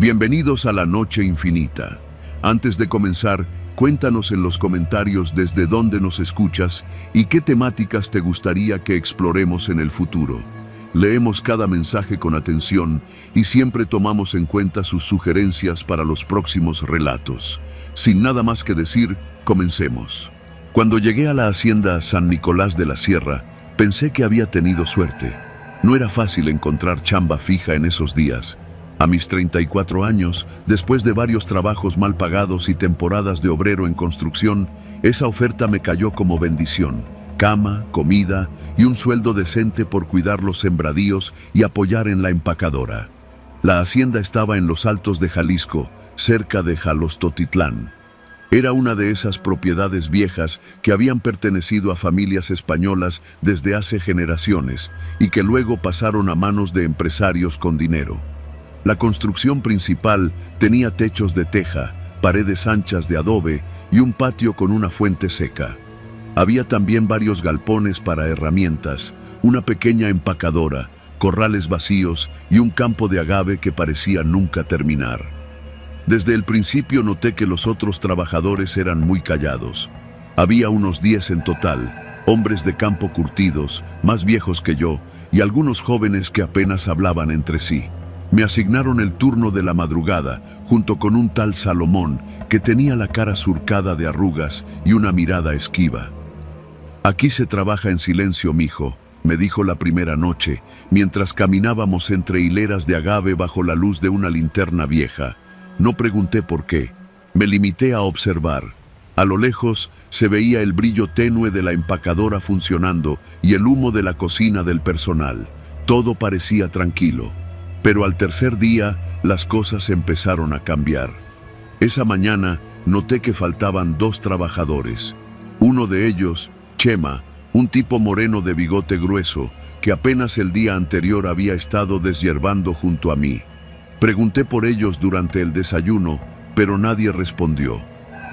Bienvenidos a la Noche Infinita. Antes de comenzar, cuéntanos en los comentarios desde dónde nos escuchas y qué temáticas te gustaría que exploremos en el futuro. Leemos cada mensaje con atención y siempre tomamos en cuenta sus sugerencias para los próximos relatos. Sin nada más que decir, comencemos. Cuando llegué a la hacienda San Nicolás de la Sierra, pensé que había tenido suerte. No era fácil encontrar chamba fija en esos días. A mis 34 años, después de varios trabajos mal pagados y temporadas de obrero en construcción, esa oferta me cayó como bendición. Cama, comida y un sueldo decente por cuidar los sembradíos y apoyar en la empacadora. La hacienda estaba en los altos de Jalisco, cerca de Jalostotitlán. Era una de esas propiedades viejas que habían pertenecido a familias españolas desde hace generaciones y que luego pasaron a manos de empresarios con dinero. La construcción principal tenía techos de teja, paredes anchas de adobe y un patio con una fuente seca. Había también varios galpones para herramientas, una pequeña empacadora, corrales vacíos y un campo de agave que parecía nunca terminar. Desde el principio noté que los otros trabajadores eran muy callados. Había unos 10 en total, hombres de campo curtidos, más viejos que yo, y algunos jóvenes que apenas hablaban entre sí. Me asignaron el turno de la madrugada, junto con un tal Salomón, que tenía la cara surcada de arrugas y una mirada esquiva. «Aquí se trabaja en silencio, mijo», me dijo la primera noche, mientras caminábamos entre hileras de agave bajo la luz de una linterna vieja. No pregunté por qué, me limité a observar. A lo lejos se veía el brillo tenue de la empacadora funcionando y el humo de la cocina del personal. Todo parecía tranquilo. Pero al tercer día, las cosas empezaron a cambiar. Esa mañana, noté que faltaban 2 trabajadores. Uno de ellos, Chema, un tipo moreno de bigote grueso, que apenas el día anterior había estado deshiervando junto a mí. Pregunté por ellos durante el desayuno, pero nadie respondió.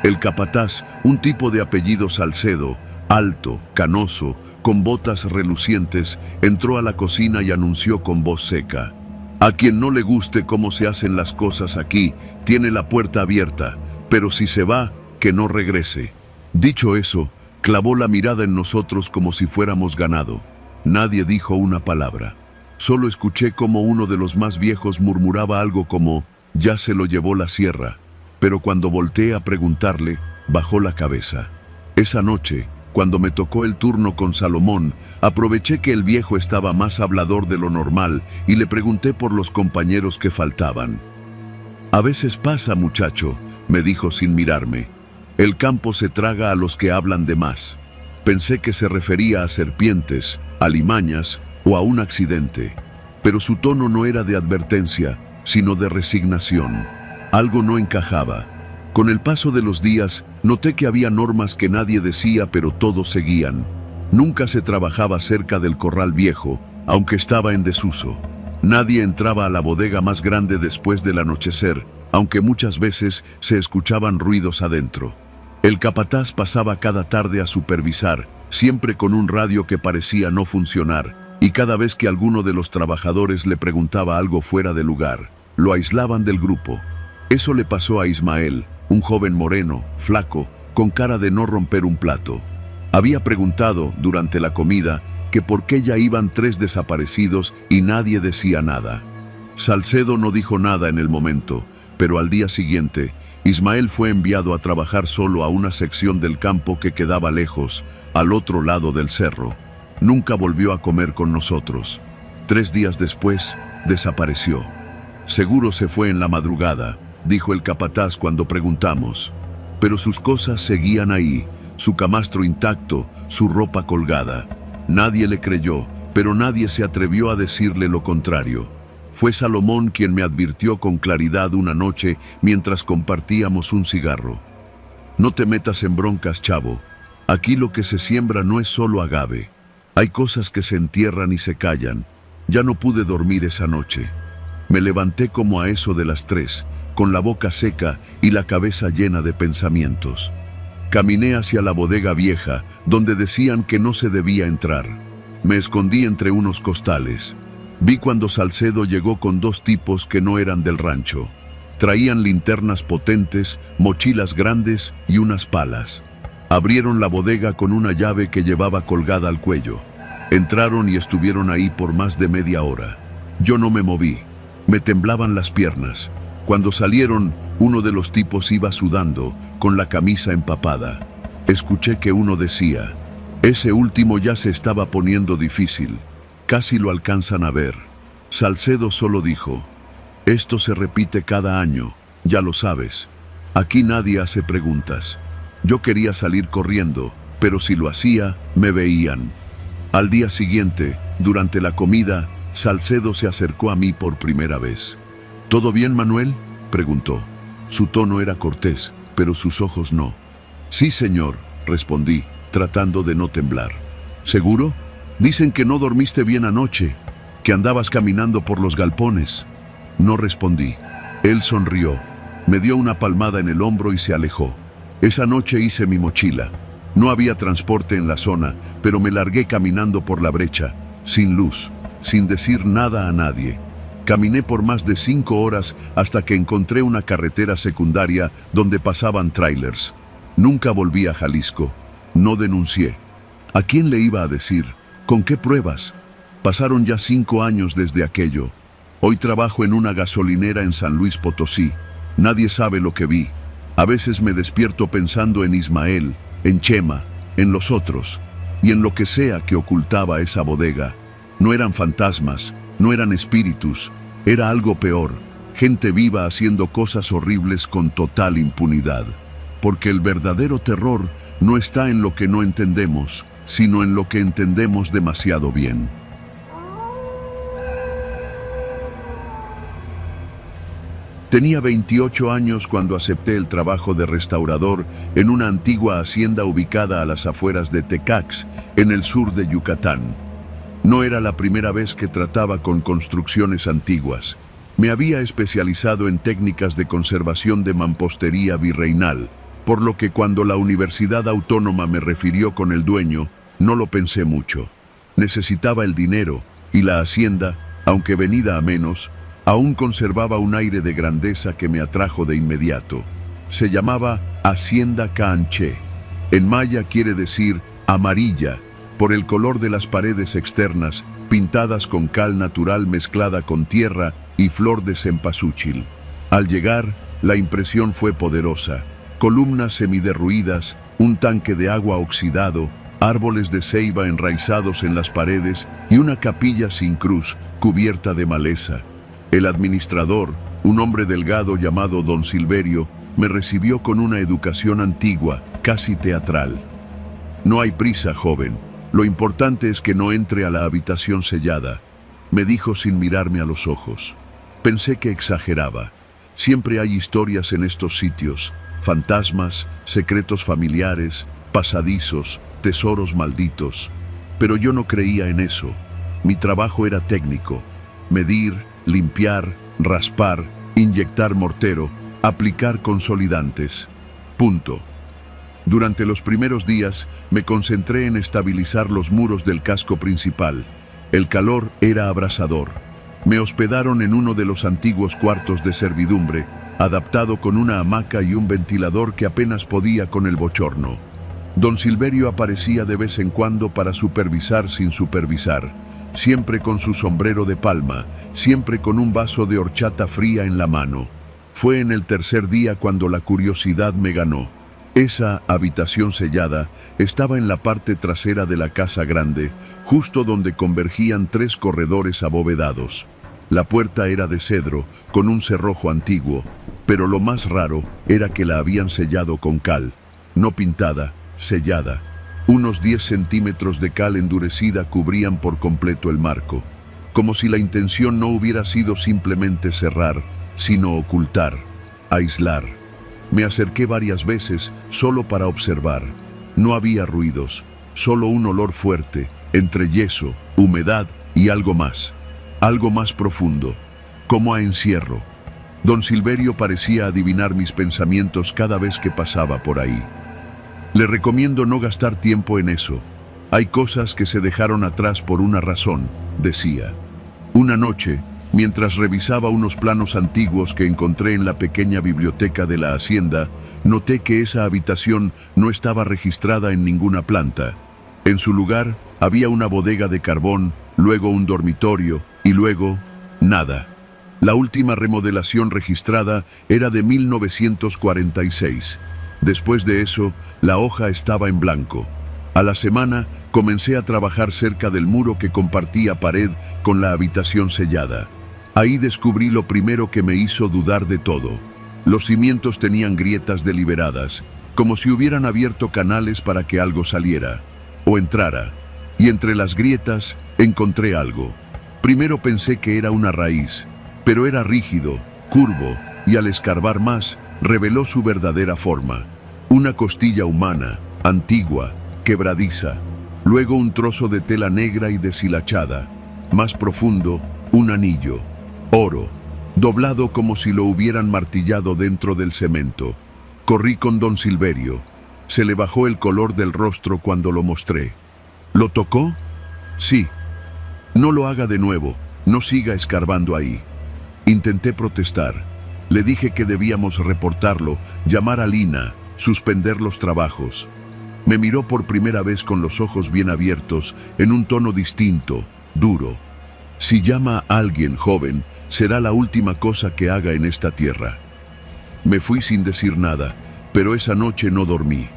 El capataz, un tipo de apellido Salcedo, alto, canoso, con botas relucientes, entró a la cocina y anunció con voz seca: «A quien no le guste cómo se hacen las cosas aquí, tiene la puerta abierta, pero si se va, que no regrese». Dicho eso, clavó la mirada en nosotros como si fuéramos ganado. Nadie dijo una palabra. Solo escuché como uno de los más viejos murmuraba algo como: «Ya se lo llevó la sierra», pero cuando volteé a preguntarle, bajó la cabeza. Esa noche, cuando me tocó el turno con Salomón, aproveché que el viejo estaba más hablador de lo normal y le pregunté por los compañeros que faltaban. «A veces pasa, muchacho», me dijo sin mirarme. «El campo se traga a los que hablan de más». Pensé que se refería a serpientes, alimañas o a un accidente, pero su tono no era de advertencia, sino de resignación. Algo no encajaba. Con el paso de los días, noté que había normas que nadie decía, pero todos seguían. Nunca se trabajaba cerca del corral viejo, aunque estaba en desuso. Nadie entraba a la bodega más grande después del anochecer, aunque muchas veces se escuchaban ruidos adentro. El capataz pasaba cada tarde a supervisar, siempre con un radio que parecía no funcionar, y cada vez que alguno de los trabajadores le preguntaba algo fuera de lugar, lo aislaban del grupo. Eso le pasó a Ismael, un joven moreno, flaco, con cara de no romper un plato. Había preguntado, durante la comida, que por qué ya iban 3 desaparecidos y nadie decía nada. Salcedo no dijo nada en el momento, pero al día siguiente, Ismael fue enviado a trabajar solo a una sección del campo que quedaba lejos, al otro lado del cerro. Nunca volvió a comer con nosotros. 3 días después, desapareció. «Seguro se fue en la madrugada», dijo el capataz cuando preguntamos. Pero sus cosas seguían ahí, su camastro intacto, su ropa colgada. Nadie le creyó, pero nadie se atrevió a decirle lo contrario. Fue Salomón quien me advirtió con claridad una noche mientras compartíamos un cigarro. «No te metas en broncas, chavo. Aquí lo que se siembra no es solo agave. Hay cosas que se entierran y se callan. Ya no pude dormir esa noche. Me levanté como a eso de las 3, con la boca seca y la cabeza llena de pensamientos. Caminé hacia la bodega vieja, donde decían que no se debía entrar. Me escondí entre unos costales. Vi cuando Salcedo llegó con 2 tipos que no eran del rancho. Traían linternas potentes, mochilas grandes y unas palas. Abrieron la bodega con una llave que llevaba colgada al cuello. Entraron y estuvieron ahí por más de media hora. Yo no me moví. Me temblaban las piernas. Cuando salieron, uno de los tipos iba sudando, con la camisa empapada. Escuché que uno decía: ese último ya se estaba poniendo difícil. Casi lo alcanzan a ver. Salcedo solo dijo: esto se repite cada año, ya lo sabes. Aquí nadie hace preguntas. Yo quería salir corriendo, pero si lo hacía, me veían. Al día siguiente, durante la comida, Salcedo se acercó a mí por primera vez. ¿Todo bien, Manuel?, preguntó. Su tono era cortés, pero sus ojos no. Sí, señor, respondí, tratando de no temblar. ¿Seguro? Dicen que no dormiste bien anoche, que andabas caminando por los galpones. No respondí. Él sonrió, me dio una palmada en el hombro y se alejó. Esa noche hice mi mochila. No había transporte en la zona, pero me largué caminando por la brecha, sin luz, sin decir nada a nadie. Caminé por más de 5 horas hasta que encontré una carretera secundaria donde pasaban trailers. Nunca volví a Jalisco. No denuncié. ¿A quién le iba a decir? ¿Con qué pruebas? Pasaron ya 5 años desde aquello. Hoy trabajo en una gasolinera en San Luis Potosí. Nadie sabe lo que vi. A veces me despierto pensando en Ismael, en Chema, en los otros, y en lo que sea que ocultaba esa bodega. No eran fantasmas, no eran espíritus, era algo peor, gente viva haciendo cosas horribles con total impunidad. Porque el verdadero terror no está en lo que no entendemos, sino en lo que entendemos demasiado bien. Tenía 28 años cuando acepté el trabajo de restaurador en una antigua hacienda ubicada a las afueras de Tecax, en el sur de Yucatán. No era la primera vez que trataba con construcciones antiguas. Me había especializado en técnicas de conservación de mampostería virreinal, por lo que cuando la Universidad Autónoma me refirió con el dueño, no lo pensé mucho. Necesitaba el dinero, y la hacienda, aunque venida a menos, aún conservaba un aire de grandeza que me atrajo de inmediato. Se llamaba Hacienda Caanché. En maya quiere decir amarilla, por el color de las paredes externas, pintadas con cal natural mezclada con tierra y flor de cempasúchil. Al llegar, la impresión fue poderosa. Columnas semiderruidas, un tanque de agua oxidado, árboles de ceiba enraizados en las paredes y una capilla sin cruz, cubierta de maleza. El administrador, un hombre delgado llamado Don Silverio, me recibió con una educación antigua, casi teatral. No hay prisa, joven. Lo importante es que no entre a la habitación sellada, me dijo sin mirarme a los ojos. Pensé que exageraba. Siempre hay historias en estos sitios, fantasmas, secretos familiares, pasadizos, tesoros malditos. Pero yo no creía en eso. Mi trabajo era técnico. Medir, limpiar, raspar, inyectar mortero, aplicar consolidantes. Punto. Durante los primeros días me concentré en estabilizar los muros del casco principal. El calor era abrasador. Me hospedaron en uno de los antiguos cuartos de servidumbre, adaptado con una hamaca y un ventilador que apenas podía con el bochorno. Don Silverio aparecía de vez en cuando para supervisar sin supervisar, siempre con su sombrero de palma, siempre con un vaso de horchata fría en la mano. Fue en el tercer día cuando la curiosidad me ganó. Esa habitación sellada estaba en la parte trasera de la casa grande, justo donde convergían 3 corredores abovedados. La puerta era de cedro, con un cerrojo antiguo, pero lo más raro era que la habían sellado con cal, no pintada, sellada. Unos 10 centímetros de cal endurecida cubrían por completo el marco, como si la intención no hubiera sido simplemente cerrar, sino ocultar, aislar. Me acerqué varias veces solo para observar. No había ruidos, solo un olor fuerte, entre yeso, humedad y algo más profundo, como a encierro. Don Silverio parecía adivinar mis pensamientos cada vez que pasaba por ahí. Le recomiendo no gastar tiempo en eso. Hay cosas que se dejaron atrás por una razón, decía. Una noche, Mientras revisaba unos planos antiguos que encontré en la pequeña biblioteca de la hacienda, noté que esa habitación no estaba registrada en ninguna planta. En su lugar había una bodega de carbón, luego un dormitorio y luego nada. La última remodelación registrada era de 1946. Después de eso, la hoja estaba en blanco. A la semana, comencé a trabajar cerca del muro que compartía pared con la habitación sellada. Ahí descubrí lo primero que me hizo dudar de todo. Los cimientos tenían grietas deliberadas, como si hubieran abierto canales para que algo saliera o entrara. Y entre las grietas encontré algo. Primero pensé que era una raíz, pero era rígido, curvo, y al escarbar más, reveló su verdadera forma. Una costilla humana, antigua, quebradiza. Luego un trozo de tela negra y deshilachada. Más profundo, un anillo. Oro, doblado como si lo hubieran martillado dentro del cemento. Corrí con don Silverio. Se le bajó el color del rostro cuando lo mostré. ¿Lo tocó? Sí. No lo haga de nuevo, no siga escarbando ahí. Intenté protestar. Le dije que debíamos reportarlo, llamar a Lina, suspender los trabajos. Me miró por primera vez con los ojos bien abiertos, en un tono distinto, duro. Si llama a alguien joven, será la última cosa que haga en esta tierra. Me fui sin decir nada, pero esa noche no dormí.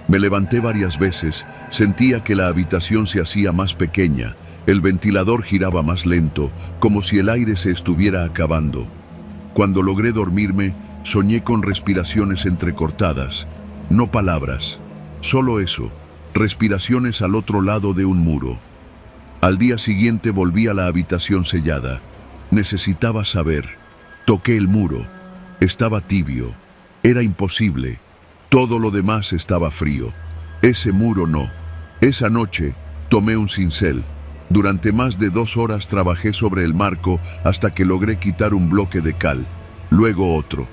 Me levanté varias veces, sentía que la habitación se hacía más pequeña, el ventilador giraba más lento, como si el aire se estuviera acabando. Cuando logré dormirme, soñé con respiraciones entrecortadas, no palabras, solo eso, respiraciones al otro lado de un muro. Al día siguiente volví a la habitación sellada. Necesitaba saber. Toqué el muro. Estaba tibio. Era imposible. Todo lo demás estaba frío. Ese muro no. Esa noche tomé un cincel. Durante más de 2 horas trabajé sobre el marco hasta que logré quitar un bloque de cal. Luego otro.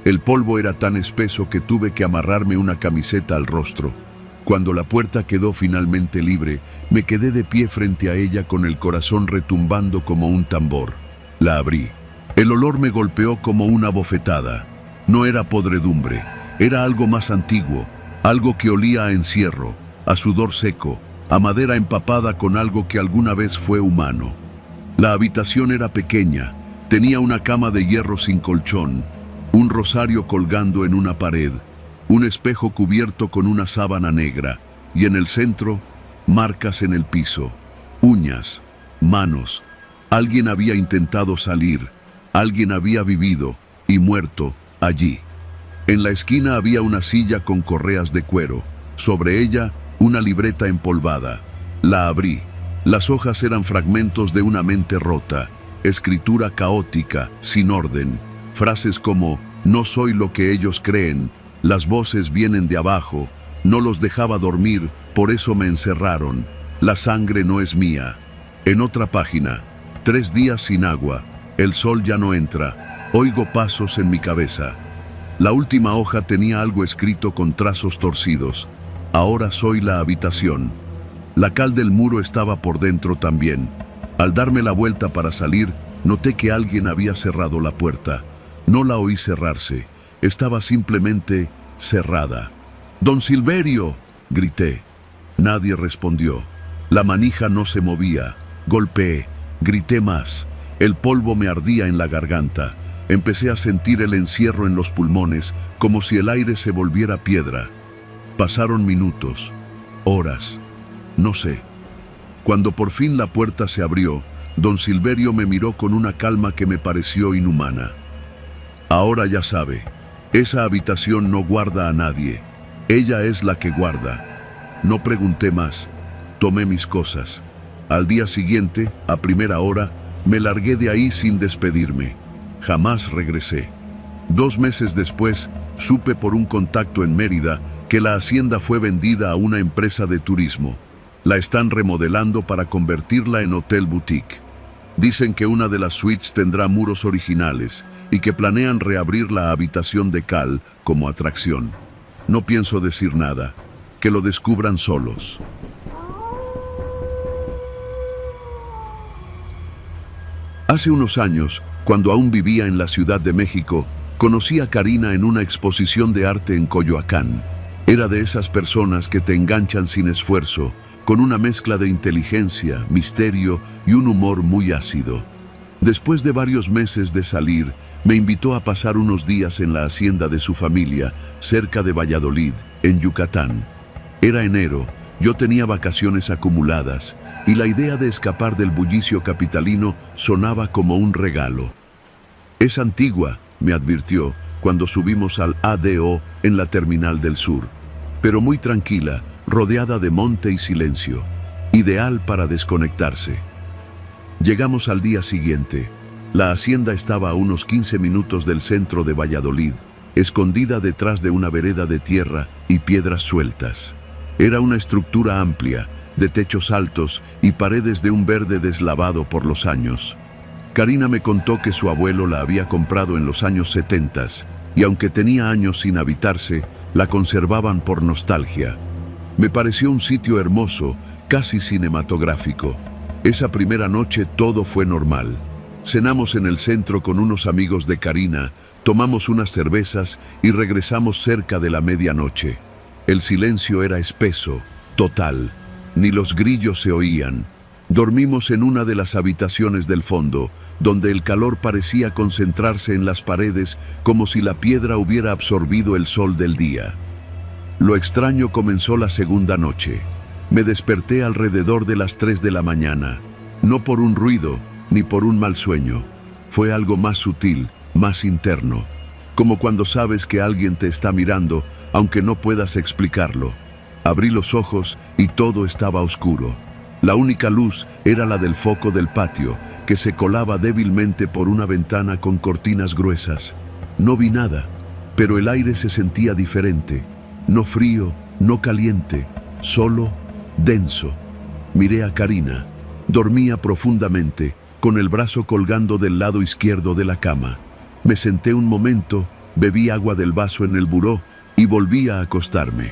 El polvo era tan espeso que tuve que amarrarme una camiseta al rostro. Cuando la puerta quedó finalmente libre, me quedé de pie frente a ella con el corazón retumbando como un tambor. La abrí. El olor me golpeó como una bofetada. No era podredumbre, era algo más antiguo, algo que olía a encierro, a sudor seco, a madera empapada con algo que alguna vez fue humano. La habitación era pequeña, tenía una cama de hierro sin colchón, un rosario colgando en una pared, un espejo cubierto con una sábana negra, y en el centro, marcas en el piso, uñas, manos. Alguien había intentado salir, alguien había vivido y muerto allí. En la esquina había una silla con correas de cuero, sobre ella una libreta empolvada. La abrí. Las hojas eran fragmentos de una mente rota, escritura caótica, sin orden, frases como «No soy lo que ellos creen», «Las voces vienen de abajo», «No los dejaba dormir, por eso me encerraron», «La sangre no es mía». En otra página, 3 días sin agua, el sol ya no entra, oigo pasos en mi cabeza. La última hoja tenía algo escrito con trazos torcidos. Ahora soy la habitación. La cal del muro estaba por dentro también. Al darme la vuelta para salir, noté que alguien había cerrado la puerta. No la oí cerrarse. Estaba simplemente cerrada. «¡Don Silverio!», grité. Nadie respondió. La manija no se movía. Golpeé. Grité más. El polvo me ardía en la garganta. Empecé a sentir el encierro en los pulmones, como si el aire se volviera piedra. Pasaron minutos, horas, no sé. Cuando por fin la puerta se abrió, don Silverio me miró con una calma que me pareció inhumana. «Ahora ya sabe, esa habitación no guarda a nadie. Ella es la que guarda». No pregunté más. Tomé mis cosas. Al día siguiente, a primera hora, me largué de ahí sin despedirme. Jamás regresé. 2 meses después, supe por un contacto en Mérida que la hacienda fue vendida a una empresa de turismo. La están remodelando para convertirla en hotel boutique. Dicen que una de las suites tendrá muros originales y que planean reabrir la habitación de cal como atracción. No pienso decir nada. Que lo descubran solos. Hace unos años, cuando aún vivía en la Ciudad de México, conocí a Karina en una exposición de arte en Coyoacán. Era de esas personas que te enganchan sin esfuerzo, con una mezcla de inteligencia, misterio y un humor muy ácido. Después de varios meses de salir, me invitó a pasar unos días en la hacienda de su familia, cerca de Valladolid, en Yucatán. Era enero, yo tenía vacaciones acumuladas, y la idea de escapar del bullicio capitalino sonaba como un regalo. «Es antigua», me advirtió, cuando subimos al ADO en la terminal del sur, pero muy tranquila, rodeada de monte y silencio, ideal para desconectarse. Llegamos al día siguiente. La hacienda estaba a unos 15 minutos del centro de Valladolid, escondida detrás de una vereda de tierra y piedras sueltas. Era una estructura amplia, de techos altos y paredes de un verde deslavado por los años. Karina me contó que su abuelo la había comprado en los años 70 y aunque tenía años sin habitarse, la conservaban por nostalgia. Me pareció un sitio hermoso, casi cinematográfico. Esa primera noche todo fue normal. Cenamos en el centro con unos amigos de Karina, tomamos unas cervezas y regresamos cerca de la medianoche. El silencio era espeso, total. Ni los grillos se oían. Dormimos en una de las habitaciones del fondo, donde el calor parecía concentrarse en las paredes como si la piedra hubiera absorbido el sol del día. Lo extraño comenzó la segunda noche. Me desperté alrededor de las 3 de la mañana, no por un ruido ni por un mal sueño. Fue algo más sutil, más interno, como cuando sabes que alguien te está mirando, aunque no puedas explicarlo. Abrí los ojos y todo estaba oscuro. La única luz era la del foco del patio, que se colaba débilmente por una ventana con cortinas gruesas. No vi nada, pero el aire se sentía diferente. No frío, no caliente, solo denso. Miré a Karina. Dormía profundamente, con el brazo colgando del lado izquierdo de la cama. Me senté un momento, bebí agua del vaso en el buró y volví a acostarme.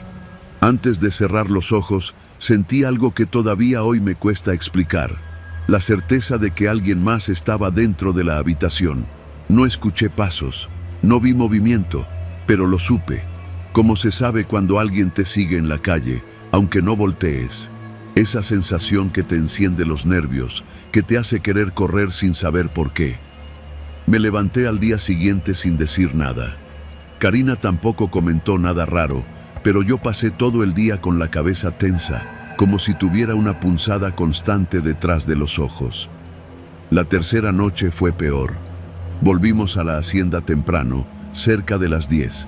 Antes de cerrar los ojos, sentí algo que todavía hoy me cuesta explicar. La certeza de que alguien más estaba dentro de la habitación. No escuché pasos, no vi movimiento, pero lo supe. Como se sabe cuando alguien te sigue en la calle, aunque no voltees. Esa sensación que te enciende los nervios, que te hace querer correr sin saber por qué. Me levanté al día siguiente sin decir nada. Karina tampoco comentó nada raro, pero yo pasé todo el día con la cabeza tensa, como si tuviera una punzada constante detrás de los ojos. La tercera noche fue peor. Volvimos a la hacienda temprano, cerca de las 10.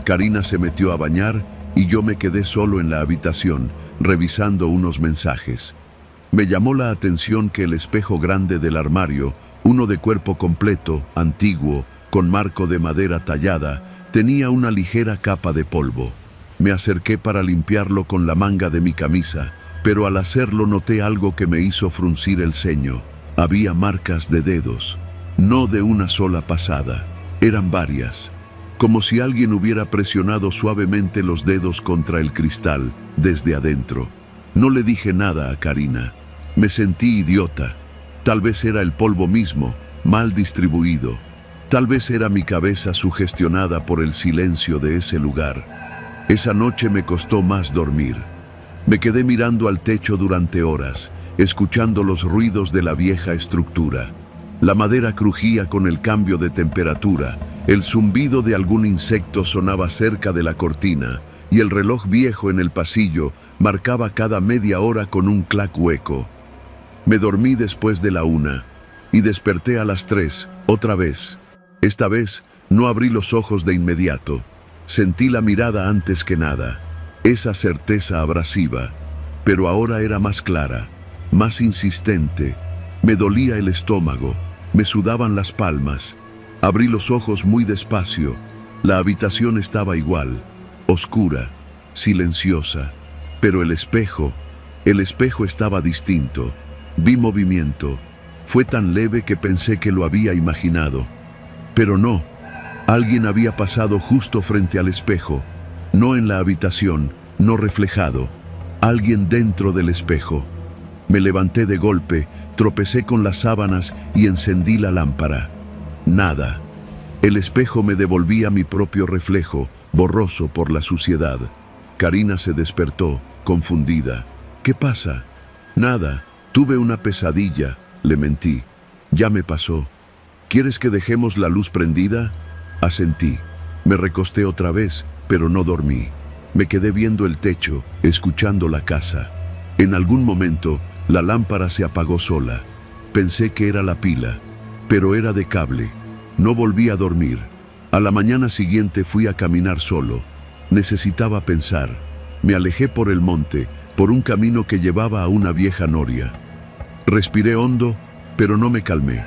Karina se metió a bañar y yo me quedé solo en la habitación, revisando unos mensajes. Me llamó la atención que el espejo grande del armario, uno de cuerpo completo, antiguo, con marco de madera tallada, tenía una ligera capa de polvo. Me acerqué para limpiarlo con la manga de mi camisa, pero al hacerlo noté algo que me hizo fruncir el ceño. Había marcas de dedos, no de una sola pasada, eran varias. Como si alguien hubiera presionado suavemente los dedos contra el cristal, desde adentro. No le dije nada a Karina. Me sentí idiota. Tal vez era el polvo mismo, mal distribuido. Tal vez era mi cabeza sugestionada por el silencio de ese lugar. Esa noche me costó más dormir. Me quedé mirando al techo durante horas, escuchando los ruidos de la vieja estructura. La madera crujía con el cambio de temperatura, el zumbido de algún insecto sonaba cerca de la cortina y el reloj viejo en el pasillo marcaba cada media hora con un clac hueco. Me dormí después de la 1 y desperté a las 3, otra vez. Esta vez no abrí los ojos de inmediato. Sentí la mirada antes que nada, esa certeza abrasiva, pero ahora era más clara, más insistente. Me dolía el estómago. Me sudaban las palmas. Abrí los ojos muy despacio. La habitación estaba igual, oscura, silenciosa. Pero el espejo estaba distinto. Vi movimiento. Fue tan leve que pensé que lo había imaginado. Pero no. Alguien había pasado justo frente al espejo. No en la habitación, no reflejado. Alguien dentro del espejo. Me levanté de golpe, tropecé con las sábanas y encendí la lámpara. Nada. El espejo me devolvía mi propio reflejo, borroso por la suciedad. Karina se despertó, confundida. ¿Qué pasa? Nada. Tuve una pesadilla, le mentí. Ya me pasó. ¿Quieres que dejemos la luz prendida? Asentí. Me recosté otra vez, pero no dormí. Me quedé viendo el techo, escuchando la casa. En algún momento, la lámpara se apagó sola. Pensé que era la pila, pero era de cable. No volví a dormir. A la mañana siguiente fui a caminar solo. Necesitaba pensar. Me alejé por el monte, por un camino que llevaba a una vieja noria. Respiré hondo, pero no me calmé.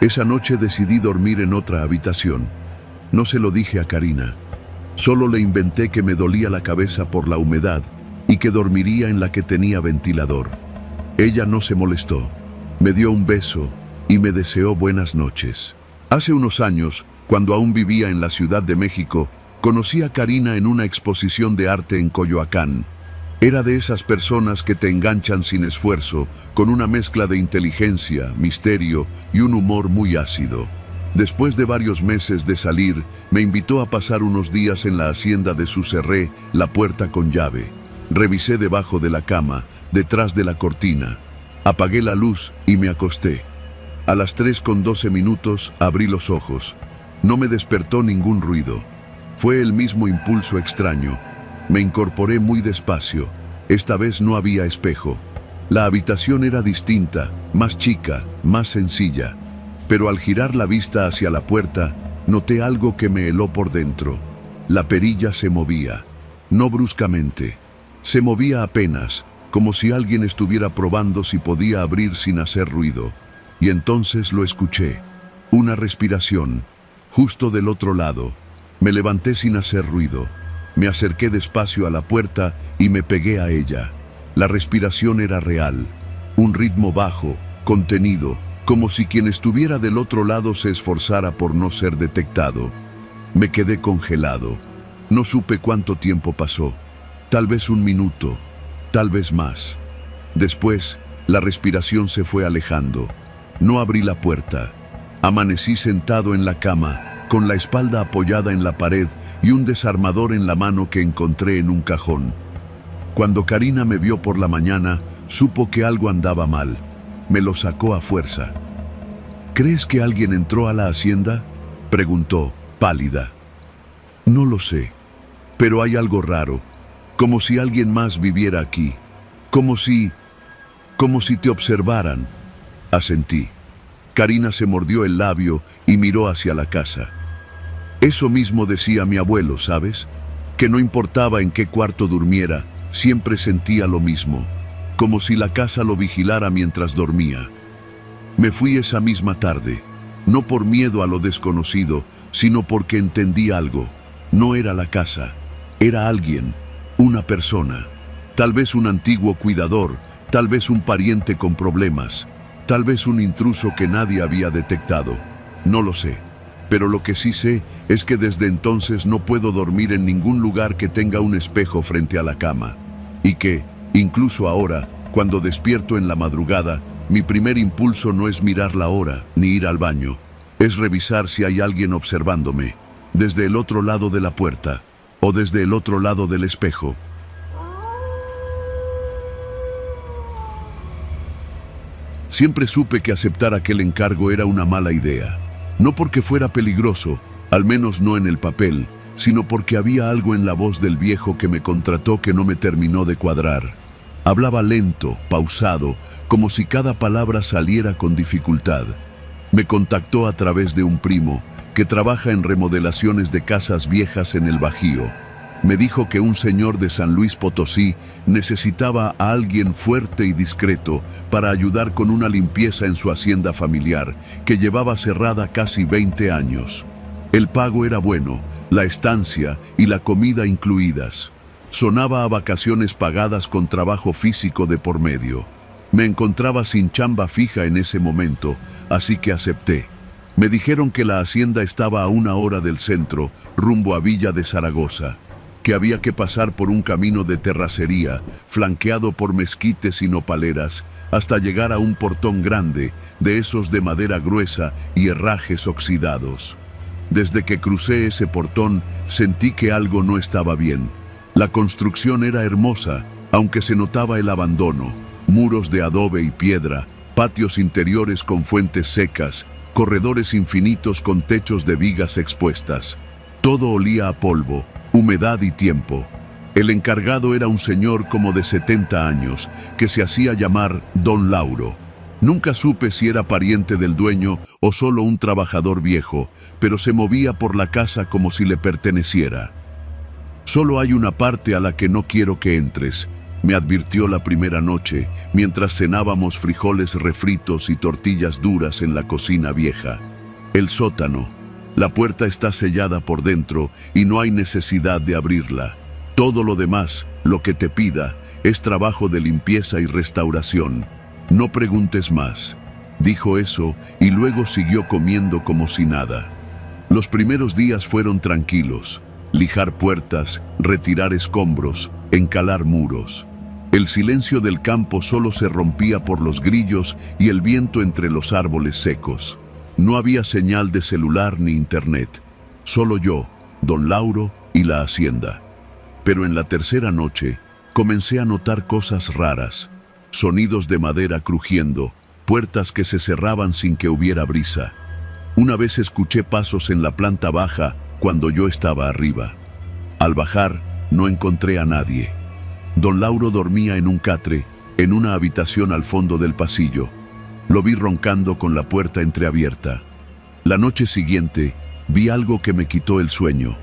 Esa noche decidí dormir en otra habitación. No se lo dije a Karina. Solo le inventé que me dolía la cabeza por la humedad y que dormiría en la que tenía ventilador. Ella no se molestó. Me dio un beso y me deseó buenas noches. Hace unos años, cuando aún vivía en la Ciudad de México, conocí a Karina en una exposición de arte en Coyoacán. Era de esas personas que te enganchan sin esfuerzo, con una mezcla de inteligencia, misterio y un humor muy ácido. Después de varios meses de salir, me invitó a pasar unos días en la hacienda de su Cerré, la puerta con llave. Revisé debajo de la cama, detrás de la cortina. Apagué la luz y me acosté. A las 3:12 abrí los ojos. No me despertó ningún ruido. Fue el mismo impulso extraño. Me incorporé muy despacio. Esta vez no había espejo. La habitación era distinta, más chica, más sencilla. Pero al girar la vista hacia la puerta, noté algo que me heló por dentro. La perilla se movía. No bruscamente. Se movía apenas, como si alguien estuviera probando si podía abrir sin hacer ruido. Y entonces lo escuché. Una respiración, justo del otro lado. Me levanté sin hacer ruido. Me acerqué despacio a la puerta y me pegué a ella. La respiración era real. Un ritmo bajo, contenido, como si quien estuviera del otro lado se esforzara por no ser detectado. Me quedé congelado. No supe cuánto tiempo pasó. Tal vez un minuto, tal vez más. Después, la respiración se fue alejando. No abrí la puerta. Amanecí sentado en la cama, con la espalda apoyada en la pared y un desarmador en la mano que encontré en un cajón. Cuando Karina me vio por la mañana, supo que algo andaba mal. Me lo sacó a fuerza. ¿Crees que alguien entró a la hacienda?, preguntó, pálida. No lo sé, pero hay algo raro, como si alguien más viviera aquí, como si te observaran. Asentí. Karina se mordió el labio y miró hacia la casa. Eso mismo decía mi abuelo, ¿sabes? Que no importaba en qué cuarto durmiera, siempre sentía lo mismo, como si la casa lo vigilara mientras dormía. Me fui esa misma tarde, no por miedo a lo desconocido, sino porque entendí algo. No era la casa, era alguien, una persona, tal vez un antiguo cuidador, tal vez un pariente con problemas, tal vez un intruso que nadie había detectado. No lo sé. Pero lo que sí sé es que desde entonces no puedo dormir en ningún lugar que tenga un espejo frente a la cama. Y que, incluso ahora, cuando despierto en la madrugada, mi primer impulso no es mirar la hora ni ir al baño. Es revisar si hay alguien observándome, desde el otro lado de la puerta o desde el otro lado del espejo. Siempre supe que aceptar aquel encargo era una mala idea. No porque fuera peligroso, al menos no en el papel, sino porque había algo en la voz del viejo que me contrató que no me terminó de cuadrar. Hablaba lento, pausado, como si cada palabra saliera con dificultad. Me contactó a través de un primo que trabaja en remodelaciones de casas viejas en el Bajío. Me dijo que un señor de San Luis Potosí necesitaba a alguien fuerte y discreto para ayudar con una limpieza en su hacienda familiar, que llevaba cerrada casi 20 años. El pago era bueno, la estancia y la comida incluidas. Sonaba a vacaciones pagadas con trabajo físico de por medio. Me encontraba sin chamba fija en ese momento, así que acepté. Me dijeron que la hacienda estaba a 1 hora del centro, rumbo a Villa de Zaragoza. que había que pasar por un camino de terracería, flanqueado por mezquites y nopaleras, hasta llegar a un portón grande, de esos de madera gruesa y herrajes oxidados. Desde que crucé ese portón, sentí que algo no estaba bien. La construcción era hermosa, aunque se notaba el abandono, muros de adobe y piedra, patios interiores con fuentes secas, corredores infinitos con techos de vigas expuestas. Todo olía a polvo, humedad y tiempo. El encargado era un señor como de 70 años, que se hacía llamar Don Lauro. Nunca supe si era pariente del dueño o solo un trabajador viejo, pero se movía por la casa como si le perteneciera. «Solo hay una parte a la que no quiero que entres», me advirtió la primera noche, mientras cenábamos frijoles refritos y tortillas duras en la cocina vieja. «El sótano. La puerta está sellada por dentro y no hay necesidad de abrirla. Todo lo demás, lo que te pida, es trabajo de limpieza y restauración. No preguntes más». Dijo eso y luego siguió comiendo como si nada. Los primeros días fueron tranquilos. Lijar puertas, retirar escombros, encalar muros. El silencio del campo solo se rompía por los grillos y el viento entre los árboles secos. No había señal de celular ni internet. Solo yo, Don Lauro y la hacienda. Pero en la tercera noche comencé a notar cosas raras. Sonidos de madera crujiendo, puertas que se cerraban sin que hubiera brisa. Una vez escuché pasos en la planta baja cuando yo estaba arriba. Al bajar, no encontré a nadie. Don Lauro dormía en un catre, en una habitación al fondo del pasillo. Lo vi roncando con la puerta entreabierta. La noche siguiente, vi algo que me quitó el sueño.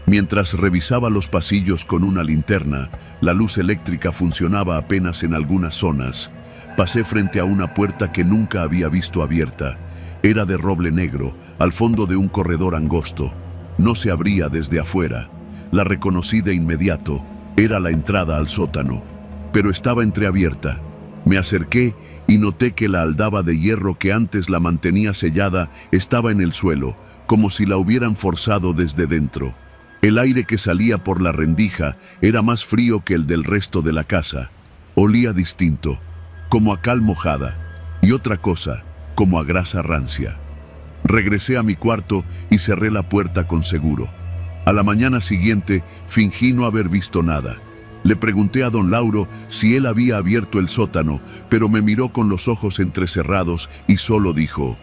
Mientras revisaba los pasillos con una linterna, la luz eléctrica funcionaba apenas en algunas zonas. Pasé frente a una puerta que nunca había visto abierta. Era de roble negro, al fondo de un corredor angosto. No se abría desde afuera. La reconocí de inmediato. Era la entrada al sótano, pero estaba entreabierta. Me acerqué y noté que la aldaba de hierro que antes la mantenía sellada estaba en el suelo, como si la hubieran forzado desde dentro. El aire que salía por la rendija era más frío que el del resto de la casa. Olía distinto, como a cal mojada, y otra cosa, como a grasa rancia. Regresé a mi cuarto y cerré la puerta con seguro. A la mañana siguiente fingí no haber visto nada. Le pregunté a Don Lauro si él había abierto el sótano, pero me miró con los ojos entrecerrados y solo dijo: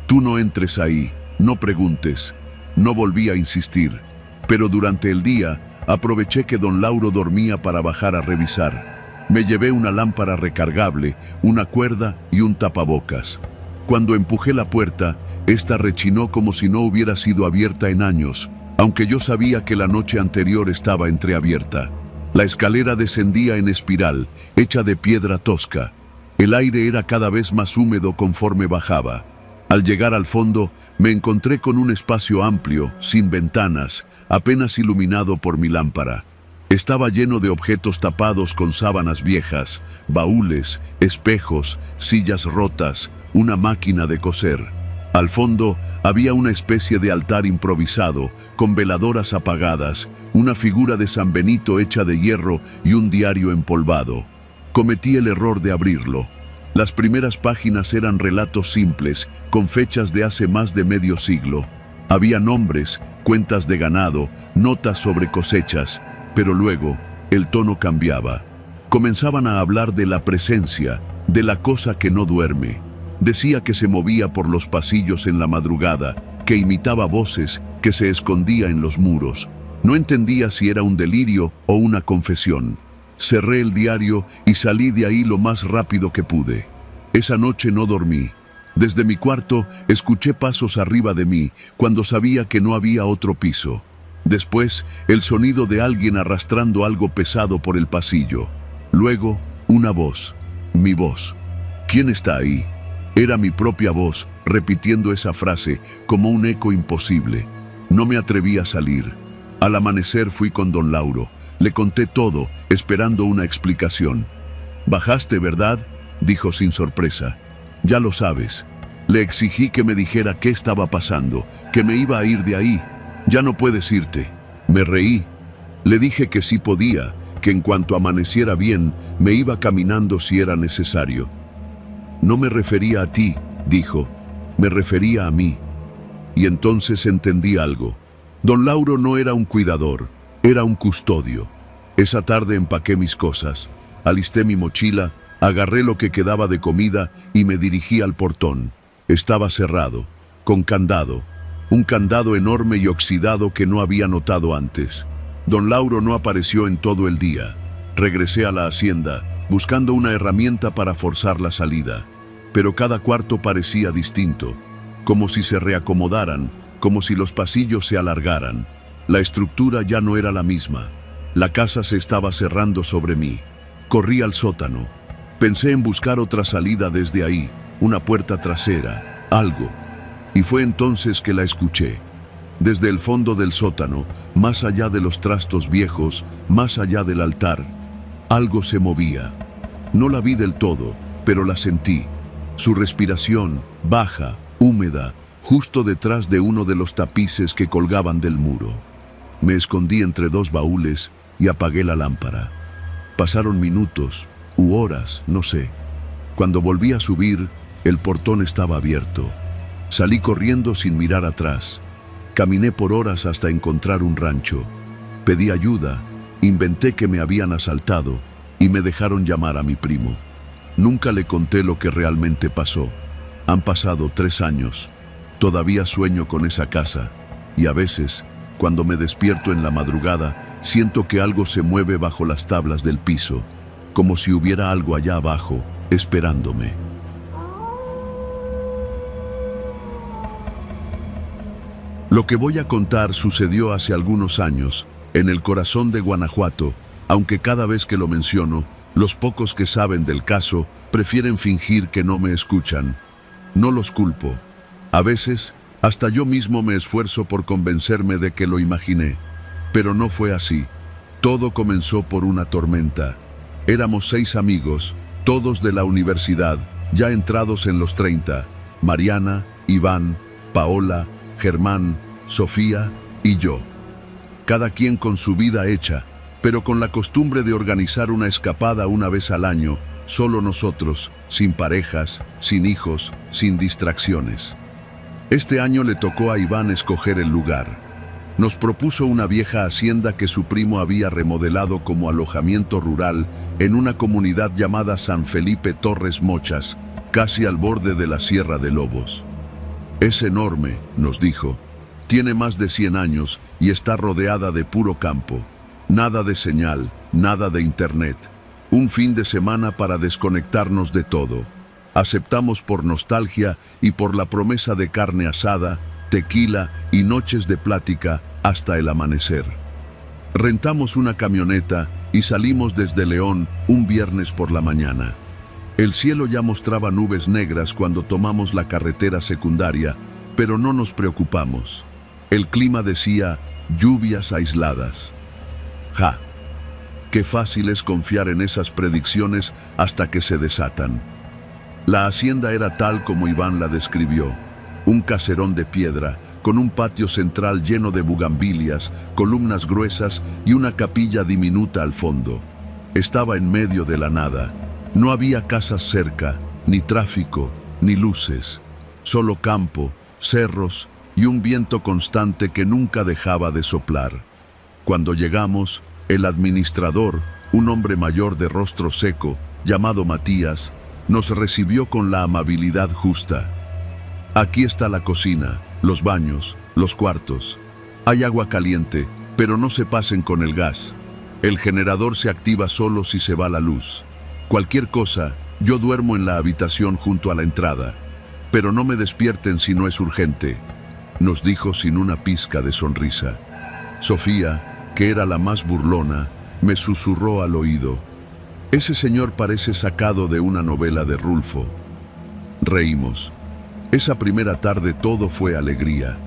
«Tú no entres ahí, no preguntes». No volví a insistir, pero durante el día aproveché que Don Lauro dormía para bajar a revisar. Me llevé una lámpara recargable, una cuerda y un tapabocas. Cuando empujé la puerta, esta rechinó como si no hubiera sido abierta en años, aunque yo sabía que la noche anterior estaba entreabierta. La escalera descendía en espiral, hecha de piedra tosca. El aire era cada vez más húmedo conforme bajaba. Al llegar al fondo, me encontré con un espacio amplio, sin ventanas, apenas iluminado por mi lámpara. Estaba lleno de objetos tapados con sábanas viejas, baúles, espejos, sillas rotas, una máquina de coser. Al fondo había una especie de altar improvisado, con veladoras apagadas, una figura de San Benito hecha de hierro y un diario empolvado. Cometí el error de abrirlo. Las primeras páginas eran relatos simples, con fechas de hace más de medio siglo. Había nombres, cuentas de ganado, notas sobre cosechas, pero luego el tono cambiaba. Comenzaban a hablar de la presencia, de la cosa que no duerme. Decía que se movía por los pasillos en la madrugada, que imitaba voces, que se escondía en los muros. No entendía si era un delirio o una confesión. Cerré el diario y salí de ahí lo más rápido que pude. Esa noche no dormí. Desde mi cuarto escuché pasos arriba de mí cuando sabía que no había otro piso. Después, el sonido de alguien arrastrando algo pesado por el pasillo. Luego, una voz. Mi voz. ¿Quién está ahí? Era mi propia voz, repitiendo esa frase como un eco imposible. No me atreví a salir. Al amanecer fui con Don Lauro. Le conté todo, esperando una explicación. «Bajaste, ¿verdad?», dijo sin sorpresa. «Ya lo sabes». Le exigí que me dijera qué estaba pasando, que me iba a ir de ahí. «Ya no puedes irte». Me reí. Le dije que sí podía, que en cuanto amaneciera bien, me iba caminando si era necesario. No me refería a ti, dijo, me refería a mí. Y entonces entendí algo. Don Lauro no era un cuidador, era un custodio. Esa tarde empaqué mis cosas, alisté mi mochila, agarré lo que quedaba de comida y me dirigí al portón. Estaba cerrado, con candado, un candado enorme y oxidado que no había notado antes. Don Lauro no apareció en todo el día. Regresé a la hacienda, buscando una herramienta para forzar la salida. Pero cada cuarto parecía distinto, como si se reacomodaran, como si los pasillos se alargaran. La estructura ya no era la misma. La casa se estaba cerrando sobre mí. Corrí al sótano. Pensé en buscar otra salida desde ahí, una puerta trasera, algo. Y fue entonces que la escuché. Desde el fondo del sótano, más allá de los trastos viejos, más allá del altar, algo se movía. No la vi del todo, pero la sentí. Su respiración, baja, húmeda, justo detrás de uno de los tapices que colgaban del muro. Me escondí entre dos baúles y apagué la lámpara. Pasaron minutos, u horas, no sé. Cuando volví a subir, el portón estaba abierto. Salí corriendo sin mirar atrás. Caminé por horas hasta encontrar un rancho. Pedí ayuda, inventé que me habían asaltado y me dejaron llamar a mi primo. Nunca le conté lo que realmente pasó. Han pasado 3 años. Todavía sueño con esa casa y a veces, cuando me despierto en la madrugada, siento que algo se mueve bajo las tablas del piso, como si hubiera algo allá abajo, esperándome. Lo que voy a contar sucedió hace algunos años, en el corazón de Guanajuato, aunque cada vez que lo menciono, los pocos que saben del caso prefieren fingir que no me escuchan. No los culpo. A veces, hasta yo mismo me esfuerzo por convencerme de que lo imaginé. Pero no fue así. Todo comenzó por una tormenta. Éramos 6 amigos, todos de la universidad, ya entrados en los 30. Mariana, Iván, Paola, Germán, Sofía y yo. Cada quien con su vida hecha, pero con la costumbre de organizar una escapada una vez al año, solo nosotros, sin parejas, sin hijos, sin distracciones. Este año le tocó a Iván escoger el lugar. Nos propuso una vieja hacienda que su primo había remodelado como alojamiento rural en una comunidad llamada San Felipe Torres Mochas, casi al borde de la Sierra de Lobos. Es enorme, nos dijo. Tiene más de 100 años y está rodeada de puro campo. Nada de señal, nada de internet. Un fin de semana para desconectarnos de todo. Aceptamos por nostalgia y por la promesa de carne asada, tequila y noches de plática hasta el amanecer. Rentamos una camioneta y salimos desde León un viernes por la mañana. El cielo ya mostraba nubes negras cuando tomamos la carretera secundaria, pero no nos preocupamos. El clima decía lluvias aisladas. ¡Ja! Qué fácil es confiar en esas predicciones hasta que se desatan. La hacienda era tal como Iván la describió. Un caserón de piedra, con un patio central lleno de bugambilias, columnas gruesas y una capilla diminuta al fondo. Estaba en medio de la nada. No había casas cerca, ni tráfico, ni luces. Solo campo, cerros y un viento constante que nunca dejaba de soplar. Cuando llegamos, el administrador, un hombre mayor de rostro seco, llamado Matías, nos recibió con la amabilidad justa. Aquí está la cocina, los baños, los cuartos. Hay agua caliente, pero no se pasen con el gas. El generador se activa solo si se va la luz. Cualquier cosa, yo duermo en la habitación junto a la entrada. Pero no me despierten si no es urgente, nos dijo sin una pizca de sonrisa. Sofía, que era la más burlona, me susurró al oído: ese señor parece sacado de una novela de Rulfo. Reímos. Esa primera tarde todo fue alegría.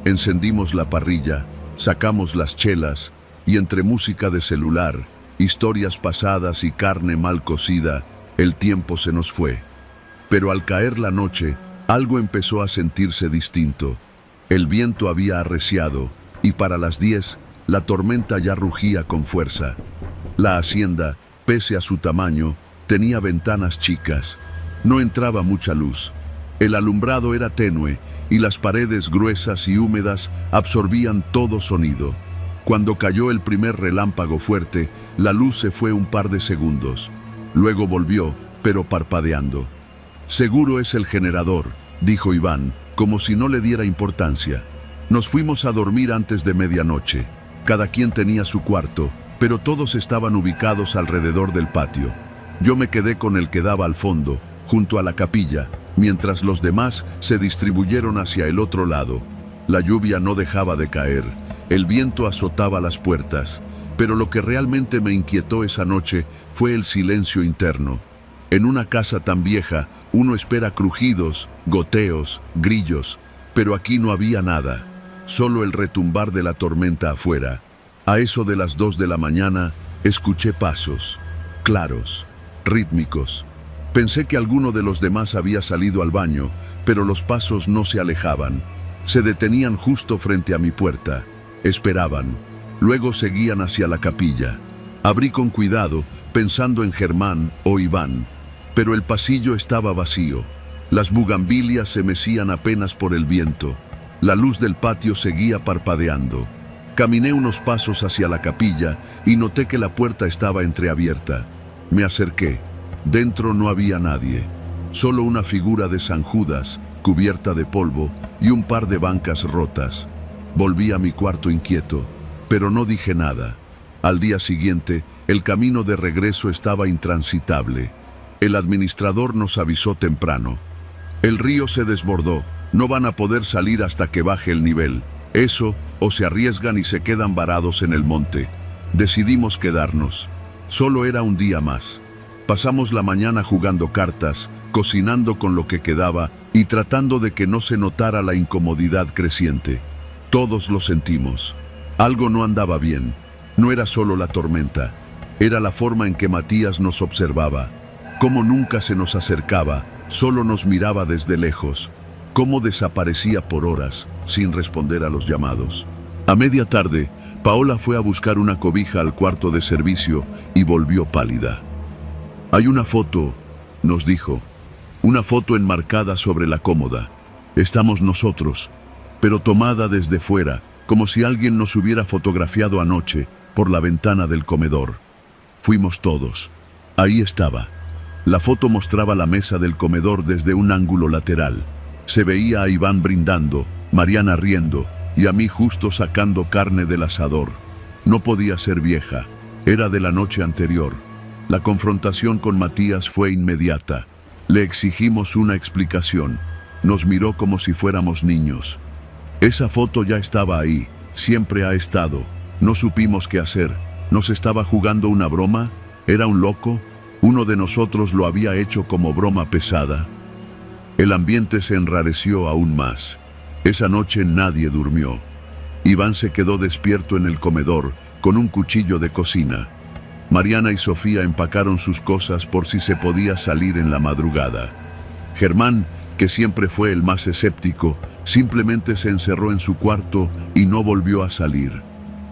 Encendimos la parrilla, sacamos las chelas y entre música de celular, historias pasadas y carne mal cocida, el tiempo se nos fue. Pero al caer la noche, algo empezó a sentirse distinto. El viento había arreciado y para las 10 La tormenta ya rugía con fuerza. La hacienda, pese a su tamaño, tenía ventanas chicas. No entraba mucha luz. El alumbrado era tenue y las paredes gruesas y húmedas absorbían todo sonido. Cuando cayó el primer relámpago fuerte, la luz se fue un par de segundos. Luego volvió, pero parpadeando. «Seguro es el generador», dijo Iván, como si no le diera importancia. Nos fuimos a dormir antes de medianoche. Cada quien tenía su cuarto, pero todos estaban ubicados alrededor del patio. Yo me quedé con el que daba al fondo, junto a la capilla, mientras los demás se distribuyeron hacia el otro lado. La lluvia no dejaba de caer, el viento azotaba las puertas, pero lo que realmente me inquietó esa noche fue el silencio interno. En una casa tan vieja, uno espera crujidos, goteos, grillos, pero aquí no había nada, solo el retumbar de la tormenta afuera. A eso de las 2 de la mañana, escuché pasos, claros, rítmicos. Pensé que alguno de los demás había salido al baño, pero los pasos no se alejaban. Se detenían justo frente a mi puerta. Esperaban. Luego seguían hacia la capilla. Abrí con cuidado, pensando en Germán o Iván, pero el pasillo estaba vacío. Las bugambilias se mecían apenas por el viento. La luz del patio seguía parpadeando. Caminé unos pasos hacia la capilla y noté que la puerta estaba entreabierta. Me acerqué. Dentro no había nadie, solo una figura de San Judas, cubierta de polvo, y un par de bancas rotas. Volví a mi cuarto inquieto, pero no dije nada. Al día siguiente, el camino de regreso estaba intransitable. El administrador nos avisó temprano. «El río se desbordó, no van a poder salir hasta que baje el nivel. Eso, o se arriesgan y se quedan varados en el monte». Decidimos quedarnos. Solo era un día más. Pasamos la mañana jugando cartas, cocinando con lo que quedaba y tratando de que no se notara la incomodidad creciente. Todos lo sentimos. Algo no andaba bien. No era solo la tormenta. Era la forma en que Matías nos observaba. Cómo nunca se nos acercaba, solo nos miraba desde lejos. Cómo desaparecía por horas, sin responder a los llamados. A media tarde, Paola fue a buscar una cobija al cuarto de servicio y volvió pálida. «Hay una foto», nos dijo, «una foto enmarcada sobre la cómoda. Estamos nosotros, pero tomada desde fuera, como si alguien nos hubiera fotografiado anoche por la ventana del comedor. Fuimos todos. Ahí estaba. La foto mostraba la mesa del comedor desde un ángulo lateral. Se veía a Iván brindando, Mariana riendo y a mí justo sacando carne del asador. No podía ser vieja, era de la noche anterior». La confrontación con Matías fue inmediata. Le exigimos una explicación. Nos miró como si fuéramos niños. Esa foto ya estaba ahí, siempre ha estado. No supimos qué hacer. ¿Nos estaba jugando una broma? ¿Era un loco? ¿Uno de nosotros lo había hecho como broma pesada? El ambiente se enrareció aún más. Esa noche nadie durmió. Iván se quedó despierto en el comedor, con un cuchillo de cocina. Mariana y Sofía empacaron sus cosas por si se podía salir en la madrugada. Germán, que siempre fue el más escéptico, simplemente se encerró en su cuarto y no volvió a salir.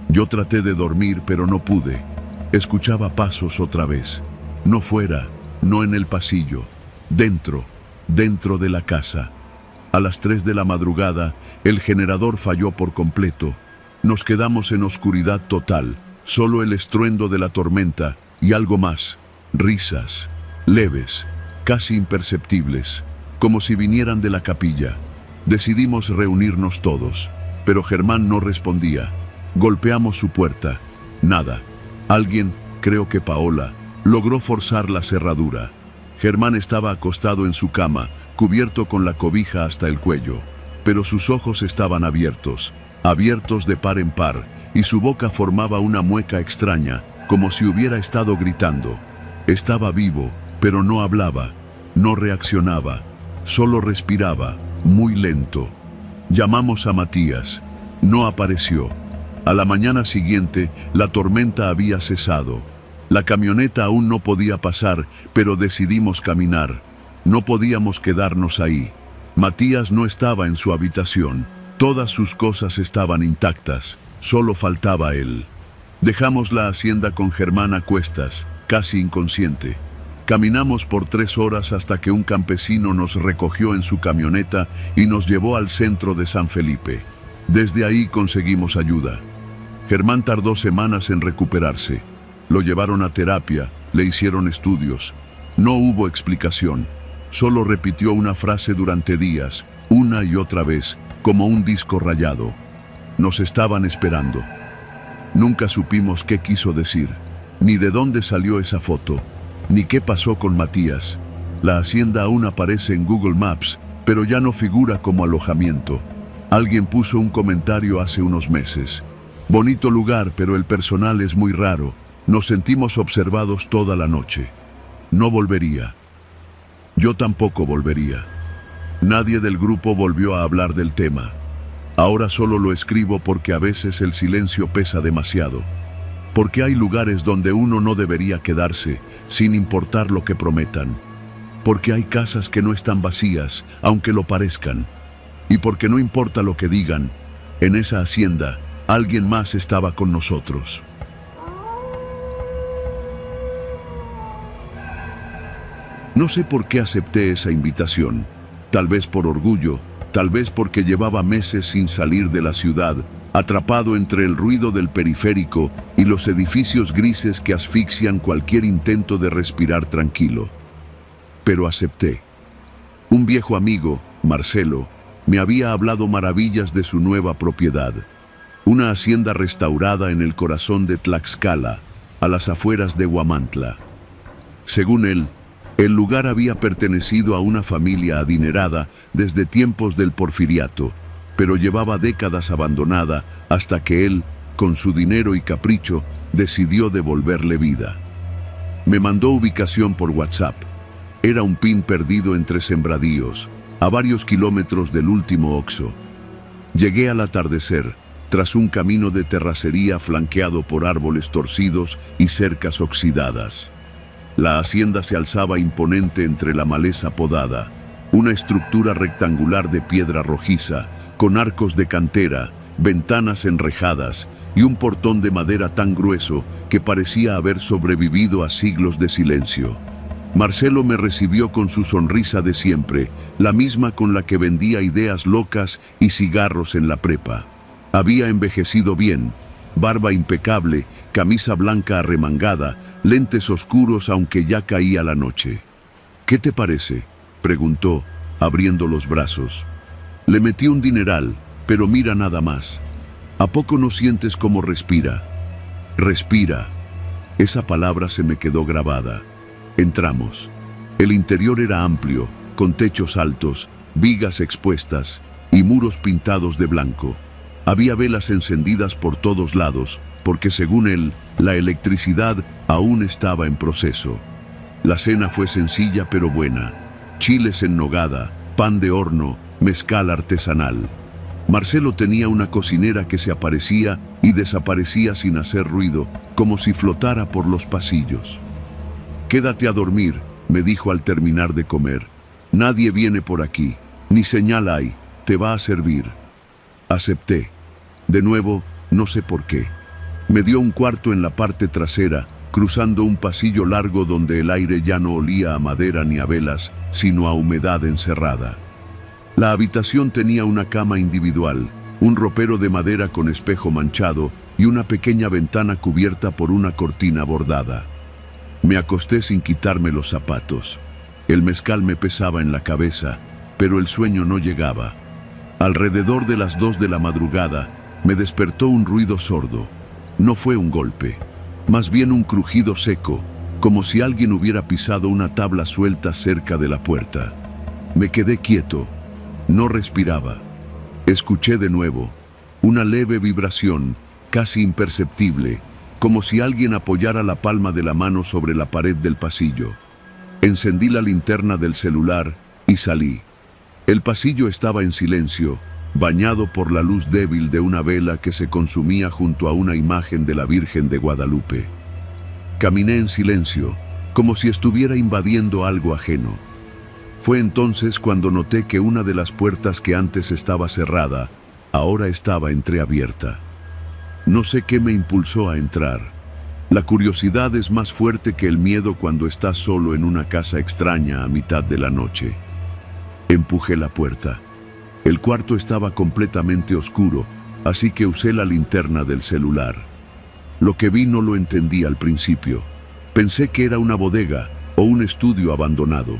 Yo traté de dormir, pero no pude. Escuchaba pasos otra vez. No fuera, no en el pasillo, dentro de la casa. A las 3 de la madrugada, el generador falló por completo. Nos quedamos en oscuridad total. Solo el estruendo de la tormenta y algo más, risas, leves, casi imperceptibles, como si vinieran de la capilla. Decidimos reunirnos todos, pero Germán no respondía. Golpeamos su puerta. Nada. Alguien, creo que Paola, logró forzar la cerradura. Germán estaba acostado en su cama, cubierto con la cobija hasta el cuello, pero sus ojos estaban abiertos de par en par, y su boca formaba una mueca extraña, como si hubiera estado gritando. Estaba vivo, pero no hablaba, no reaccionaba, solo respiraba, muy lento. Llamamos a Matías. No apareció. A la mañana siguiente, la tormenta había cesado. La camioneta aún no podía pasar, pero decidimos caminar. No podíamos quedarnos ahí. Matías no estaba en su habitación. Todas sus cosas estaban intactas. Solo faltaba él. Dejamos la hacienda con Germán a cuestas, casi inconsciente. Caminamos por 3 horas hasta que un campesino nos recogió en su camioneta y nos llevó al centro de San Felipe. Desde ahí conseguimos ayuda. Germán tardó semanas en recuperarse. Lo llevaron a terapia, le hicieron estudios. No hubo explicación. Solo repitió una frase durante días, una y otra vez, como un disco rayado. Nos estaban esperando. Nunca supimos qué quiso decir, ni de dónde salió esa foto, ni qué pasó con Matías. La hacienda aún aparece en Google Maps, pero ya no figura como alojamiento. Alguien puso un comentario hace unos meses. Bonito lugar, pero el personal es muy raro. Nos sentimos observados toda la noche. No volvería. Yo tampoco volvería. Nadie del grupo volvió a hablar del tema. Ahora solo lo escribo porque a veces el silencio pesa demasiado. Porque hay lugares donde uno no debería quedarse, sin importar lo que prometan. Porque hay casas que no están vacías, aunque lo parezcan. Y porque no importa lo que digan, en esa hacienda, alguien más estaba con nosotros. No sé por qué acepté esa invitación. Tal vez por orgullo, tal vez porque llevaba meses sin salir de la ciudad, atrapado entre el ruido del periférico y los edificios grises que asfixian cualquier intento de respirar tranquilo. Pero acepté. Un viejo amigo, Marcelo, me había hablado maravillas de su nueva propiedad. Una hacienda restaurada en el corazón de Tlaxcala, a las afueras de Huamantla. Según él, el lugar había pertenecido a una familia adinerada desde tiempos del Porfiriato, pero llevaba décadas abandonada hasta que él, con su dinero y capricho, decidió devolverle vida. Me mandó ubicación por WhatsApp. Era un pin perdido entre sembradíos, a varios kilómetros del último Oxxo. Llegué al atardecer, tras un camino de terracería flanqueado por árboles torcidos y cercas oxidadas. La hacienda se alzaba imponente entre la maleza podada, una estructura rectangular de piedra rojiza, con arcos de cantera, ventanas enrejadas y un portón de madera tan grueso que parecía haber sobrevivido a siglos de silencio. Marcelo me recibió con su sonrisa de siempre, la misma con la que vendía ideas locas y cigarros en la prepa. Había envejecido bien, barba impecable, camisa blanca arremangada, lentes oscuros aunque ya caía la noche. «¿Qué te parece?», preguntó, abriendo los brazos. Le metí un dineral, pero mira nada más. ¿A poco no sientes cómo respira? Respira. Esa palabra se me quedó grabada. Entramos. El interior era amplio, con techos altos, vigas expuestas y muros pintados de blanco. Había velas encendidas por todos lados, porque según él, la electricidad aún estaba en proceso. La cena fue sencilla pero buena. Chiles en nogada, pan de horno, mezcal artesanal. Marcelo tenía una cocinera que se aparecía y desaparecía sin hacer ruido, como si flotara por los pasillos. «Quédate a dormir», me dijo al terminar de comer. «Nadie viene por aquí, ni señal hay, te va a servir». Acepté. De nuevo, no sé por qué. Me dio un cuarto en la parte trasera, cruzando un pasillo largo donde el aire ya no olía a madera ni a velas, sino a humedad encerrada. La habitación tenía una cama individual, un ropero de madera con espejo manchado y una pequeña ventana cubierta por una cortina bordada. Me acosté sin quitarme los zapatos. El mezcal me pesaba en la cabeza, pero el sueño no llegaba. Alrededor de las 2 de la madrugada, me despertó un ruido sordo. No fue un golpe, más bien un crujido seco, como si alguien hubiera pisado una tabla suelta cerca de la puerta. Me quedé quieto. No respiraba. Escuché de nuevo, una leve vibración, casi imperceptible, como si alguien apoyara la palma de la mano sobre la pared del pasillo. Encendí la linterna del celular y salí. El pasillo estaba en silencio, bañado por la luz débil de una vela que se consumía junto a una imagen de la Virgen de Guadalupe. Caminé en silencio, como si estuviera invadiendo algo ajeno. Fue entonces cuando noté que una de las puertas que antes estaba cerrada, ahora estaba entreabierta. No sé qué me impulsó a entrar. La curiosidad es más fuerte que el miedo cuando estás solo en una casa extraña a mitad de la noche. Empujé la puerta. El cuarto estaba completamente oscuro, así que usé la linterna del celular. Lo que vi no lo entendí al principio. Pensé que era una bodega o un estudio abandonado,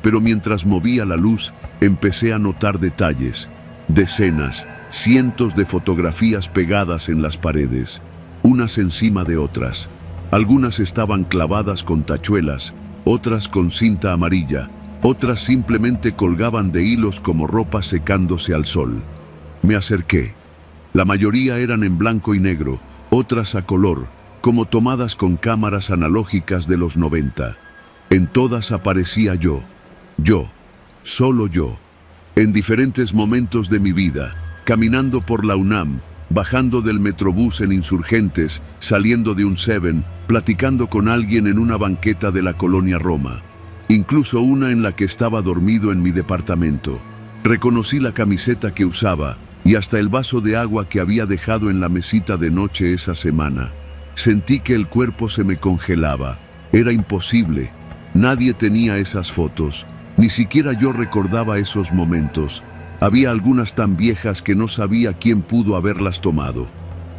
pero mientras movía la luz empecé a notar detalles, decenas, cientos de fotografías pegadas en las paredes, unas encima de otras. Algunas estaban clavadas con tachuelas, otras con cinta amarilla, otras simplemente colgaban de hilos como ropa secándose al sol. Me acerqué. La mayoría eran en blanco y negro, otras a color, como tomadas con cámaras analógicas de los 90. En todas aparecía yo, solo yo, en diferentes momentos de mi vida, caminando por la UNAM, bajando del Metrobús en Insurgentes, saliendo de un 7, platicando con alguien en una banqueta de la colonia Roma, incluso una en la que estaba dormido en mi departamento. Reconocí la camiseta que usaba y hasta el vaso de agua que había dejado en la mesita de noche esa semana. Sentí que el cuerpo se me congelaba. Era imposible. Nadie tenía esas fotos. Ni siquiera yo recordaba esos momentos. Había algunas tan viejas que no sabía quién pudo haberlas tomado.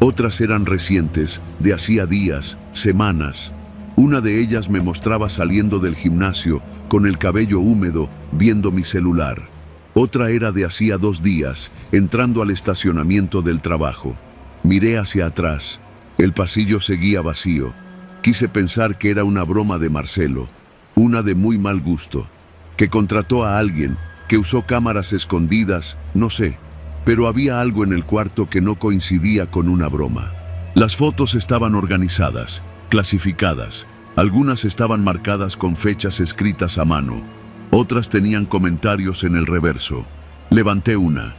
Otras eran recientes, de hacía días, semanas. Una de ellas me mostraba saliendo del gimnasio, con el cabello húmedo, viendo mi celular. Otra era de hacía 2 días, entrando al estacionamiento del trabajo. Miré hacia atrás. El pasillo seguía vacío. Quise pensar que era una broma de Marcelo, una de muy mal gusto, que contrató a alguien, que usó cámaras escondidas, no sé, pero había algo en el cuarto que no coincidía con una broma. Las fotos estaban organizadas, clasificadas. Algunas estaban marcadas con fechas escritas a mano. Otras tenían comentarios en el reverso. Levanté una.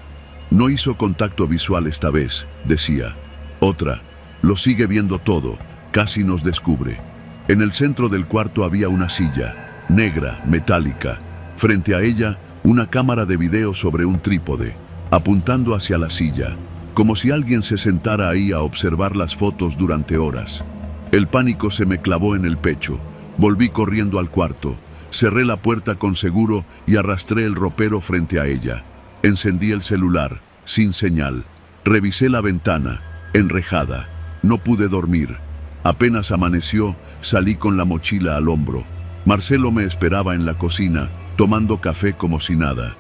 No hizo contacto visual esta vez, decía. Otra. Lo sigue viendo todo. Casi nos descubre. En el centro del cuarto había una silla, negra, metálica. Frente a ella, una cámara de video sobre un trípode, apuntando hacia la silla, como si alguien se sentara ahí a observar las fotos durante horas. El pánico se me clavó en el pecho. Volví corriendo al cuarto. Cerré la puerta con seguro y arrastré el ropero frente a ella. Encendí el celular, sin señal. Revisé la ventana, enrejada. No pude dormir. Apenas amaneció, salí con la mochila al hombro. Marcelo me esperaba en la cocina, tomando café como si nada.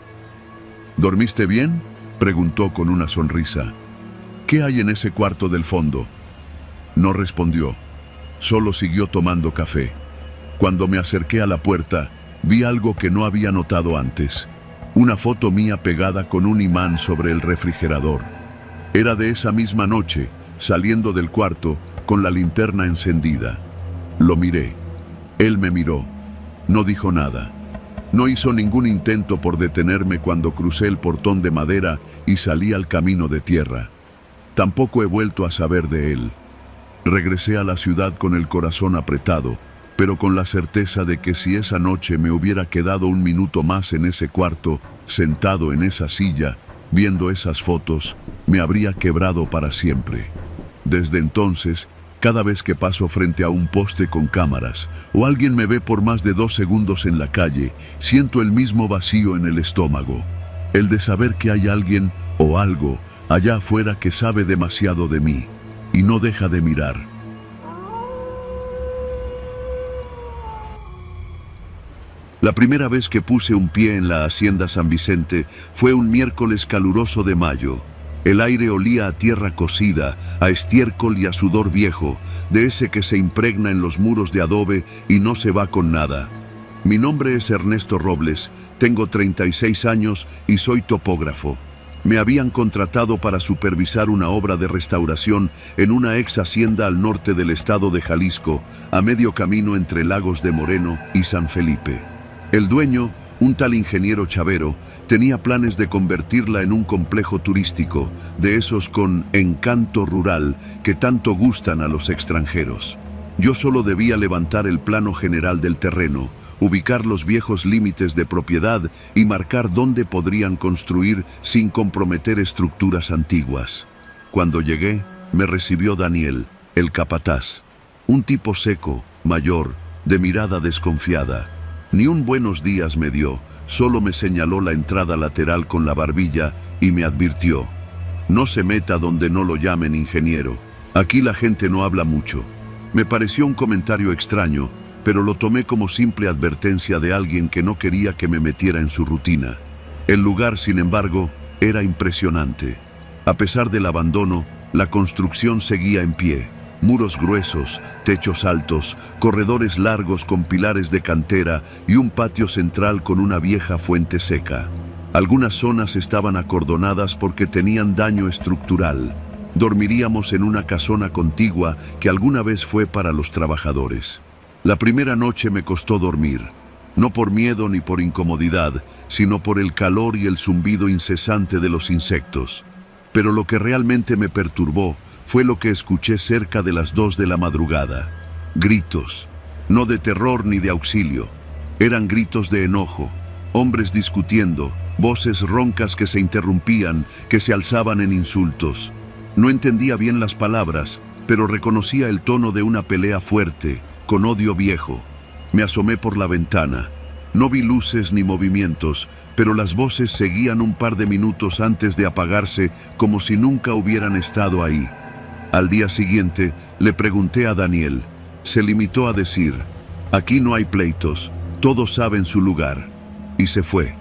¿Dormiste bien?, preguntó con una sonrisa. ¿Qué hay en ese cuarto del fondo? No respondió. Solo siguió tomando café. Cuando me acerqué a la puerta, vi algo que no había notado antes. Una foto mía pegada con un imán sobre el refrigerador. Era de esa misma noche, saliendo del cuarto, con la linterna encendida. Lo miré. Él me miró. No dijo nada. No hizo ningún intento por detenerme cuando crucé el portón de madera y salí al camino de tierra. Tampoco he vuelto a saber de él. Regresé a la ciudad con el corazón apretado, pero con la certeza de que si esa noche me hubiera quedado un minuto más en ese cuarto, sentado en esa silla, viendo esas fotos, me habría quebrado para siempre. Desde entonces, cada vez que paso frente a un poste con cámaras, o alguien me ve por más de 2 segundos en la calle, siento el mismo vacío en el estómago. El de saber que hay alguien o algo allá afuera que sabe demasiado de mí, y no deja de mirar. La primera vez que puse un pie en la Hacienda San Vicente fue un miércoles caluroso de mayo. El aire olía a tierra cocida, a estiércol y a sudor viejo, de ese que se impregna en los muros de adobe y no se va con nada. Mi nombre es Ernesto Robles, tengo 36 años y soy topógrafo. Me habían contratado para supervisar una obra de restauración en una ex hacienda al norte del estado de Jalisco, a medio camino entre Lagos de Moreno y San Felipe. El dueño, un tal ingeniero Chavero, tenía planes de convertirla en un complejo turístico, de esos con encanto rural que tanto gustan a los extranjeros. Yo solo debía levantar el plano general del terreno, ubicar los viejos límites de propiedad y marcar dónde podrían construir sin comprometer estructuras antiguas. Cuando llegué, me recibió Daniel, el capataz. Un tipo seco, mayor, de mirada desconfiada. Ni un buenos días me dio, solo me señaló la entrada lateral con la barbilla y me advirtió: no se meta donde no lo llamen ingeniero. Aquí la gente no habla mucho. Me pareció un comentario extraño, pero lo tomé como simple advertencia de alguien que no quería que me metiera en su rutina. El lugar, sin embargo, era impresionante. A pesar del abandono, la construcción seguía en pie. Muros gruesos, techos altos, corredores largos con pilares de cantera y un patio central con una vieja fuente seca. Algunas zonas estaban acordonadas porque tenían daño estructural. Dormiríamos en una casona contigua que alguna vez fue para los trabajadores. La primera noche me costó dormir, no por miedo ni por incomodidad, sino por el calor y el zumbido incesante de los insectos. Pero lo que realmente me perturbó fue lo que escuché cerca de las 2 de la madrugada. Gritos, no de terror ni de auxilio. Eran gritos de enojo, hombres discutiendo, voces roncas que se interrumpían, que se alzaban en insultos. No entendía bien las palabras, pero reconocía el tono de una pelea fuerte, con odio viejo. Me asomé por la ventana. No vi luces ni movimientos, pero las voces seguían un par de minutos antes de apagarse, como si nunca hubieran estado ahí. Al día siguiente, le pregunté a Daniel. Se limitó a decir: aquí no hay pleitos, todos saben su lugar. Y se fue.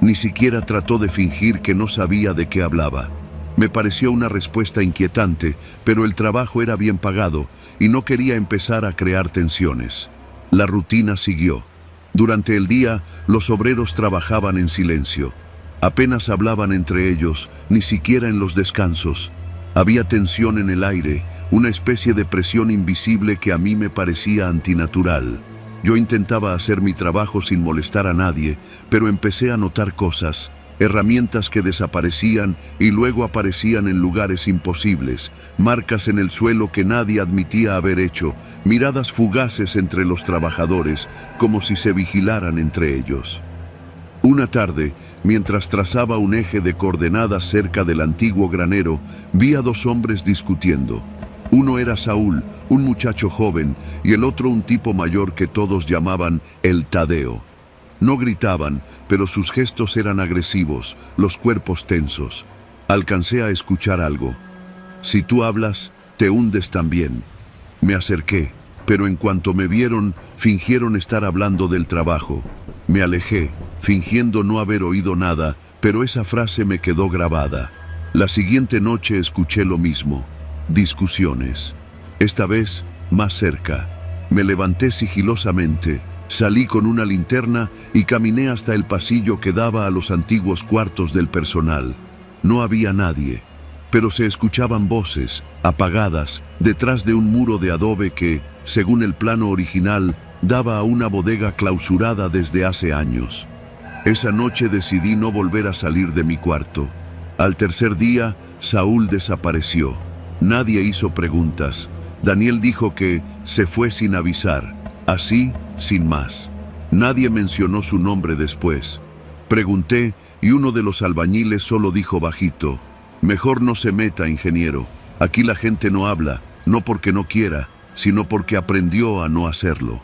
Ni siquiera trató de fingir que no sabía de qué hablaba. Me pareció una respuesta inquietante, pero el trabajo era bien pagado y no quería empezar a crear tensiones. La rutina siguió. Durante el día, los obreros trabajaban en silencio. Apenas hablaban entre ellos, ni siquiera en los descansos. Había tensión en el aire, una especie de presión invisible que a mí me parecía antinatural. Yo intentaba hacer mi trabajo sin molestar a nadie, pero empecé a notar cosas, herramientas que desaparecían y luego aparecían en lugares imposibles, marcas en el suelo que nadie admitía haber hecho, miradas fugaces entre los trabajadores, como si se vigilaran entre ellos. Una tarde, mientras trazaba un eje de coordenadas cerca del antiguo granero, vi a 2 hombres discutiendo. Uno era Saúl, un muchacho joven, y el otro un tipo mayor que todos llamaban el Tadeo. No gritaban, pero sus gestos eran agresivos, los cuerpos tensos. Alcancé a escuchar algo. Si tú hablas, te hundes también. Me acerqué, pero en cuanto me vieron, fingieron estar hablando del trabajo. Me alejé, fingiendo no haber oído nada, pero esa frase me quedó grabada. La siguiente noche escuché lo mismo. Discusiones. Esta vez, más cerca. Me levanté sigilosamente, salí con una linterna y caminé hasta el pasillo que daba a los antiguos cuartos del personal. No había nadie, pero se escuchaban voces, apagadas, detrás de un muro de adobe que, según el plano original, daba a una bodega clausurada desde hace años. Esa noche decidí no volver a salir de mi cuarto. Al tercer día, Saúl desapareció. Nadie hizo preguntas. Daniel dijo que se fue sin avisar, así, sin más. Nadie mencionó su nombre después. Pregunté y uno de los albañiles solo dijo bajito: mejor no se meta, ingeniero. Aquí la gente no habla, no porque no quiera, sino porque aprendió a no hacerlo.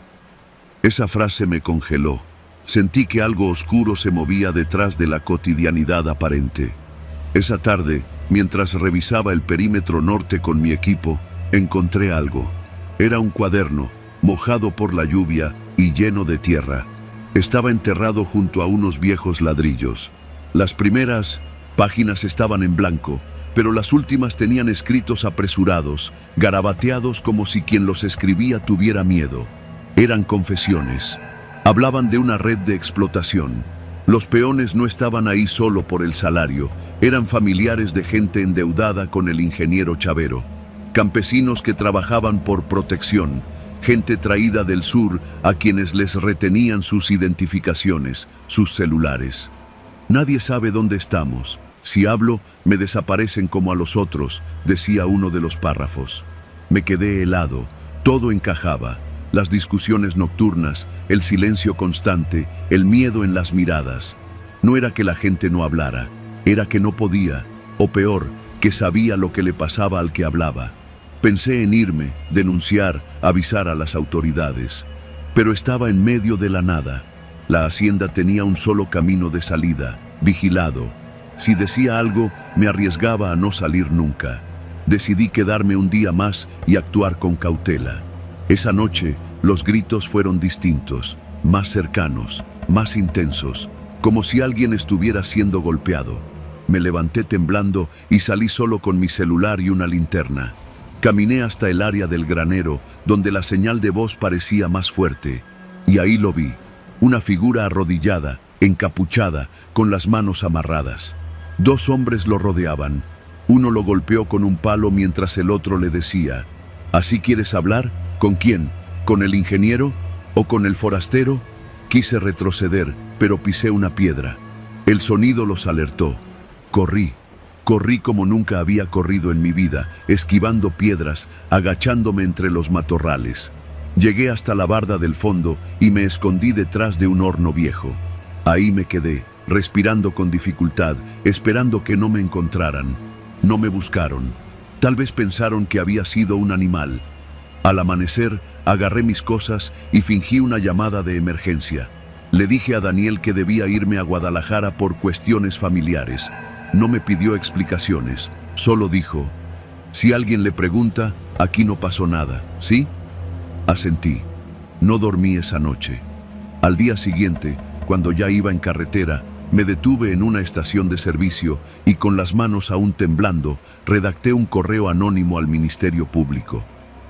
Esa frase me congeló. Sentí que algo oscuro se movía detrás de la cotidianidad aparente. Esa tarde, mientras revisaba el perímetro norte con mi equipo, encontré algo. Era un cuaderno, mojado por la lluvia y lleno de tierra. Estaba enterrado junto a unos viejos ladrillos. Las primeras páginas estaban en blanco, pero las últimas tenían escritos apresurados, garabateados como si quien los escribía tuviera miedo. Eran confesiones. Hablaban de una red de explotación. Los peones no estaban ahí solo por el salario, eran familiares de gente endeudada con el ingeniero Chavero. Campesinos que trabajaban por protección, gente traída del sur a quienes les retenían sus identificaciones, sus celulares. Nadie sabe dónde estamos. Si hablo, me desaparecen como a los otros, decía uno de los párrafos. Me quedé helado, todo encajaba. Las discusiones nocturnas, el silencio constante, el miedo en las miradas. No era que la gente no hablara, era que no podía, o peor, que sabía lo que le pasaba al que hablaba. Pensé en irme, denunciar, avisar a las autoridades. Pero estaba en medio de la nada. La hacienda tenía un solo camino de salida, vigilado. Si decía algo, me arriesgaba a no salir nunca. Decidí quedarme un día más y actuar con cautela. Esa noche, los gritos fueron distintos, más cercanos, más intensos, como si alguien estuviera siendo golpeado. Me levanté temblando y salí solo con mi celular y una linterna. Caminé hasta el área del granero, donde la señal de voz parecía más fuerte, y ahí lo vi, una figura arrodillada, encapuchada, con las manos amarradas. 2 hombres lo rodeaban. Uno lo golpeó con un palo mientras el otro le decía: ¿así quieres hablar? ¿Con quién? ¿Con el ingeniero? ¿O con el forastero? Quise retroceder, pero pisé una piedra. El sonido los alertó. Corrí como nunca había corrido en mi vida, esquivando piedras, agachándome entre los matorrales. Llegué hasta la barda del fondo y me escondí detrás de un horno viejo. Ahí me quedé, respirando con dificultad, esperando que no me encontraran. No me buscaron. Tal vez pensaron que había sido un animal. Al amanecer, agarré mis cosas y fingí una llamada de emergencia. Le dije a Daniel que debía irme a Guadalajara por cuestiones familiares. No me pidió explicaciones, solo dijo: si alguien le pregunta, aquí no pasó nada, ¿sí? Asentí. No dormí esa noche. Al día siguiente, cuando ya iba en carretera, me detuve en una estación de servicio y con las manos aún temblando, redacté un correo anónimo al Ministerio Público.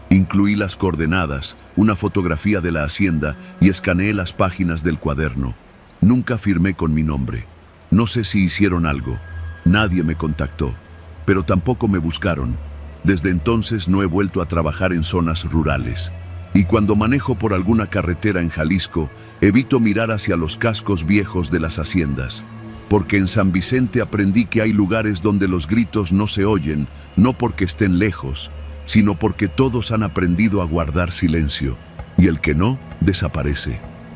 Incluí las coordenadas, una fotografía de la hacienda y escaneé las páginas del cuaderno. Nunca firmé con mi nombre. No sé si hicieron algo. Nadie me contactó, pero tampoco me buscaron. Desde entonces no he vuelto a trabajar en zonas rurales. Y cuando manejo por alguna carretera en Jalisco, evito mirar hacia los cascos viejos de las haciendas. Porque en San Vicente aprendí que hay lugares donde los gritos no se oyen, no porque estén lejos, sino porque todos han aprendido a guardar silencio, y el que no, desaparece.